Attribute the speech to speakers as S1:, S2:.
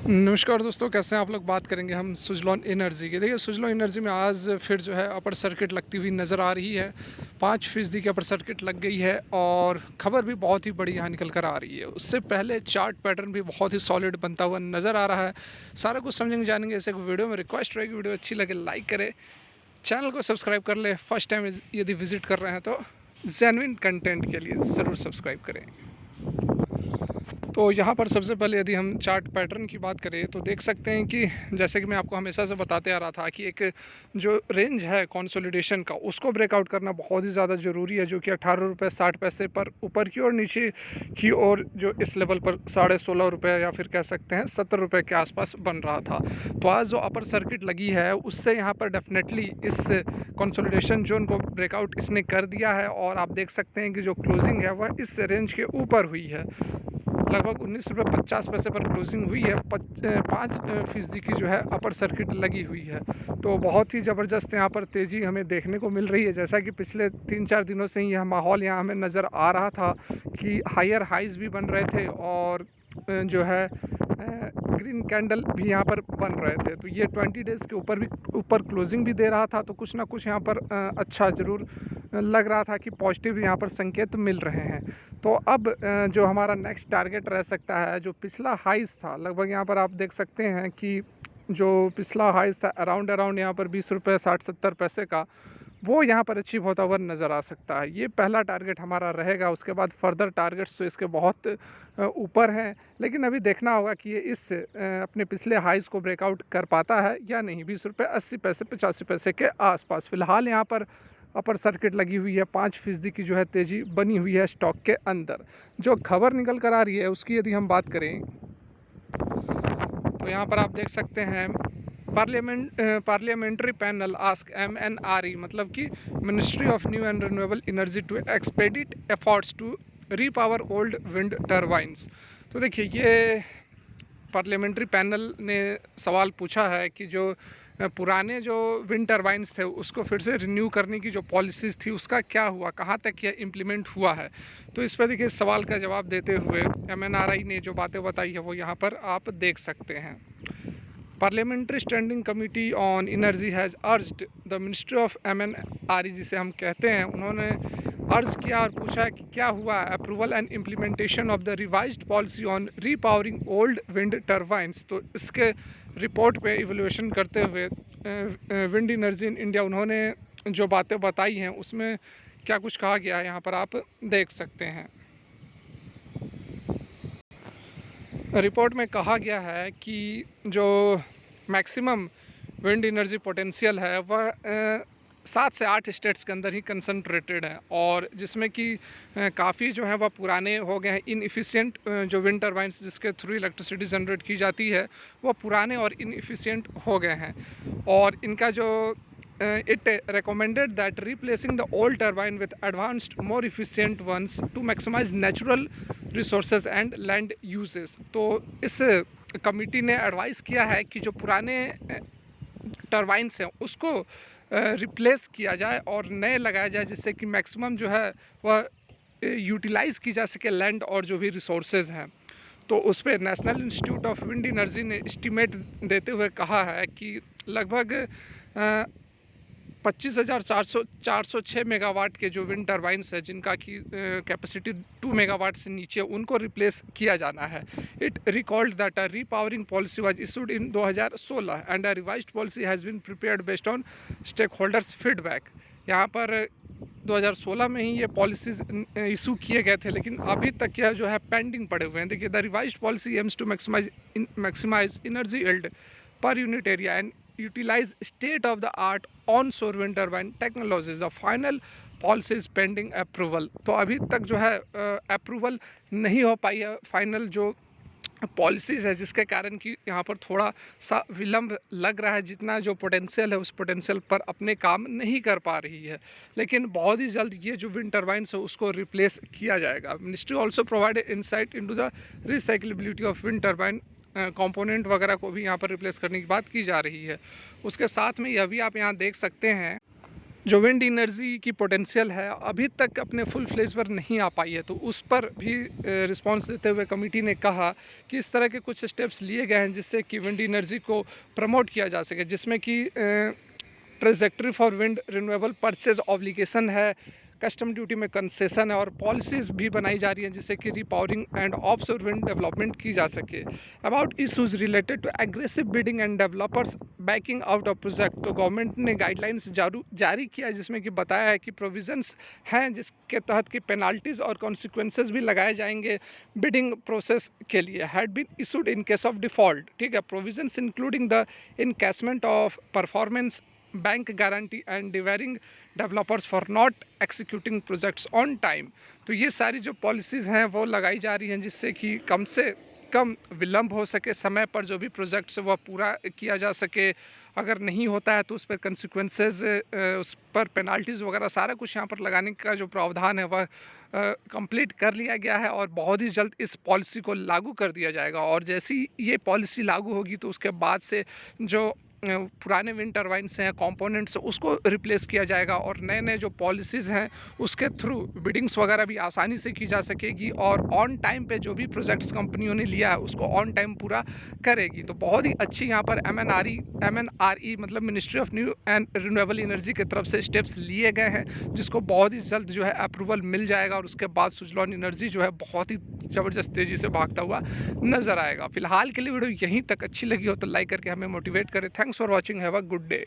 S1: नमस्कार दोस्तों, कैसे हैं आप लोग। बात करेंगे हम सुज़लॉन एनर्जी की। देखिए, सुज़लॉन एनर्जी में आज फिर जो है अपर सर्किट लगती हुई नज़र आ रही है। 5% की अपर सर्किट लग गई है और खबर भी बहुत ही बड़ी यहाँ निकल कर आ रही है। उससे पहले चार्ट पैटर्न भी बहुत ही सॉलिड बनता हुआ नज़र आ रहा है। सारा कुछ समझेंगे, जानेंगे। ऐसे वीडियो में रिक्वेस्ट रहेगी, वीडियो अच्छी लगे लाइक करें, चैनल को सब्सक्राइब कर ले। फर्स्ट टाइम यदि विजिट कर रहे हैं तो जेन्युइन कंटेंट के लिए ज़रूर सब्सक्राइब करें। तो यहाँ पर सबसे पहले यदि हम चार्ट पैटर्न की बात करें तो देख सकते हैं कि जैसे कि मैं आपको हमेशा से बताते आ रहा था कि एक जो रेंज है कंसोलिडेशन का, उसको ब्रेकआउट करना बहुत ही ज़्यादा ज़रूरी है, जो कि 18 रुपये 60 पैसे पर ऊपर की और नीचे की ओर जो इस लेवल पर 16.5 रुपये या फिर कह सकते हैं 70 रुपये के आसपास बन रहा था। तो आज जो अपर सर्किट लगी है उससे यहाँ पर डेफिनेटली इस कंसोलिडेशन जोन को ब्रेकआउट इसने कर दिया है और आप देख सकते हैं कि जो क्लोजिंग है वह इस रेंज के ऊपर हुई है। लगभग 19 रुपये 50 पैसे पर क्लोजिंग हुई है। 5% की जो है अपर सर्किट लगी हुई है। तो बहुत ही ज़बरदस्त यहाँ पर तेज़ी हमें देखने को मिल रही है। जैसा कि पिछले 3-4 दिनों से ही यह माहौल यहाँ हमें नज़र आ रहा था कि हायर हाइज़ भी बन रहे थे और जो है ग्रीन कैंडल भी यहाँ पर बन रहे थे। तो ये 20 डेज़ के ऊपर भी ऊपर क्लोजिंग भी दे रहा था। तो कुछ ना कुछ यहाँ पर अच्छा ज़रूर लग रहा था कि पॉजिटिव यहाँ पर संकेत मिल रहे हैं। तो अब जो हमारा नेक्स्ट टारगेट रह सकता है, जो पिछला हाइज़ था, लगभग यहाँ पर आप देख सकते हैं कि जो पिछला हाइज़ था अराउंड यहाँ पर 20 रुपये 60-70 पैसे का, वो यहाँ पर अचीव होता हुआ नज़र आ सकता है। ये पहला टारगेट हमारा रहेगा। उसके बाद फर्दर टारगेट्स तो इसके बहुत ऊपर हैं, लेकिन अभी देखना होगा कि ये इस अपने पिछले हाइज़ को ब्रेकआउट कर पाता है या नहीं। 20 रुपये 80 पैसे 85 पैसे के आसपास फ़िलहाल यहाँ पर अपर सर्किट लगी हुई है। 5% की जो है तेज़ी बनी हुई है स्टॉक के अंदर। जो खबर निकल कर आ रही है उसकी यदि हम बात करें तो यहाँ पर आप देख सकते हैं पार्लियामेंट्री पैनल आस्क MNRE, मतलब कि ministry of new and renewable energy to expedite efforts to repower old wind turbines. तो देखिए, ये पार्लियामेंट्री पैनल ने सवाल पूछा है कि जो पुराने जो विंड टर्बाइंस थे उसको फिर से रिन्यू करने की जो पॉलिसीज़ थी उसका क्या हुआ, कहाँ तक यह इम्प्लीमेंट हुआ है। तो इस पर देखिए, इस सवाल का जवाब देते हुए MNRI ने जो बातें बताई है वो यहाँ पर आप देख सकते हैं। Parliamentary standing committee on energy has urged the ministry of MNRE, जिसे हम कहते हैं, उन्होंने अर्ज किया और पूछा कि क्या हुआ approval and implementation of the revised policy on repowering old wind turbines. तो इसके रिपोर्ट पे इवैल्यूएशन करते हुए विंड एनर्जी इन इंडिया उन्होंने जो बातें बताई हैं उसमें क्या कुछ कहा गया है, यहाँ पर आप देख सकते हैं। रिपोर्ट में कहा गया है कि जो मैक्सिमम विंड एनर्जी पोटेंशियल है वह 7 से 8 स्टेट्स के अंदर ही कंसंट्रेटेड है और जिसमें कि काफ़ी जो है वह पुराने हो गए हैं। इनएफिशिएंट जो विंड टर्बाइंस जिसके थ्रू इलेक्ट्रिसिटी जनरेट की जाती है वो पुराने और इनएफिशिएंट हो गए हैं और इनका जो it recommended that replacing the old turbine with advanced more efficient ones to maximize natural resources and land uses। तो इस कमिटी ने एडवाइस किया है कि जो पुराने टर्बाइंस हैं उसको रिप्लेस किया जाए और नए लगाया जाए, जिससे कि मैक्सिमम जो है वह यूटिलाइज़ की जा सके लैंड और जो भी रिसोर्सेज हैं। तो उस पर national institute of wind energy ने एस्टीमेट देते हुए कहा है कि लगभग 25,406 मेगावाट के जो विंड टर्बाइंस है जिनका की कैपेसिटी 2 मेगावाट से नीचे, उनको रिप्लेस किया जाना है। It recalled that a repowering policy was issued in 2016 and a revised policy has been prepared based on stakeholders feedback. यहाँ पर 2016 में ही ये पॉलिसीज़ इशू किए गए थे, लेकिन अभी तक यह जो है पेंडिंग पड़े हुए हैं। देखिए, the revised policy aims to maximise energy yield per unit area and utilize state of the art onshore wind turbine technologies। The final policy is pending approval। तो अभी तक जो है अप्रूवल नहीं हो पाई है फाइनल जो पॉलिसीज़ है, जिसके कारण कि यहाँ पर थोड़ा सा विलम्ब लग रहा है। जितना जो पोटेंशियल है उस पोटेंशियल पर अपने काम नहीं कर पा रही है, लेकिन बहुत ही जल्द ये जो विंड टर्बाइंस है उसको रिप्लेस किया जाएगा। Ministry also provided insight into the recyclability of wind turbine component वगैरह को भी यहाँ पर रिप्लेस करने की बात की जा रही है। उसके साथ में यह भी आप यहाँ देख सकते हैं जो विंड एनर्जी की पोटेंशियल है अभी तक अपने फुल फ्लेज पर नहीं आ पाई है, तो उस पर भी रिस्पांस देते हुए कमेटी ने कहा कि इस तरह के कुछ स्टेप्स लिए गए हैं जिससे कि विंड एनर्जी को प्रमोट किया जा सके, जिसमें कि trajectory for wind renewable purchase obligation है, कस्टम ड्यूटी में कंसेशन है और पॉलिसीज़ भी बनाई जा रही हैं जिससे कि repowering and offshore wind development की जा सके। About issues related to aggressive bidding and developers backing out of project, तो गवर्नमेंट ने गाइडलाइंस जारी किया है जिसमें कि बताया है कि प्रोविजंस हैं जिसके तहत कि पेनाल्टीज़ और कॉन्सिक्वेंसेज भी लगाए जाएंगे बिडिंग प्रोसेस के लिए। Had been issued in case of default, ठीक है। Provisions including the encashment of performance, bank guarantee and debarring developers for not executing projects on time. तो ये सारी जो पॉलिसीज़ हैं वो लगाई जा रही हैं जिससे कि कम से कम विलम्ब हो सके, समय पर जो भी प्रोजेक्ट्स वह पूरा किया जा सके। अगर नहीं होता है तो उस पर कंसिक्वेंसेज, उस पर पेनाल्टीज़ वगैरह सारा कुछ यहाँ पर लगाने का जो प्रावधान है वह कंप्लीट कर लिया गया है और बहुत ही जल्द इस पॉलिसी को लागू कर दिया जाएगा। और जैसी ये पॉलिसी लागू होगी तो उसके बाद से जो पुराने विंड टर्बाइन्स हैं, कंपोनेंट्स, उसको रिप्लेस किया जाएगा और नए नए जो पॉलिसीज़ हैं उसके थ्रू बिडिंग्स वगैरह भी आसानी से की जा सकेगी और ऑन टाइम पे जो भी प्रोजेक्ट्स कंपनियों ने लिया है उसको ऑन टाइम पूरा करेगी। तो बहुत ही अच्छी यहाँ पर MNRE मतलब ministry of new and renewable energy की तरफ से स्टेप्स लिए गए हैं जिसको बहुत ही जल्द जो है अप्रूवल मिल जाएगा और उसके बाद सुजलॉन एनर्जी जो है बहुत ही ज़बरदस्त तेज़ी से भागता हुआ नज़र आएगा। फिलहाल के लिए वीडियो यहीं तक, अच्छी लगी हो तो लाइक करके हमें मोटिवेट करें। Thanks for watching, have a good day.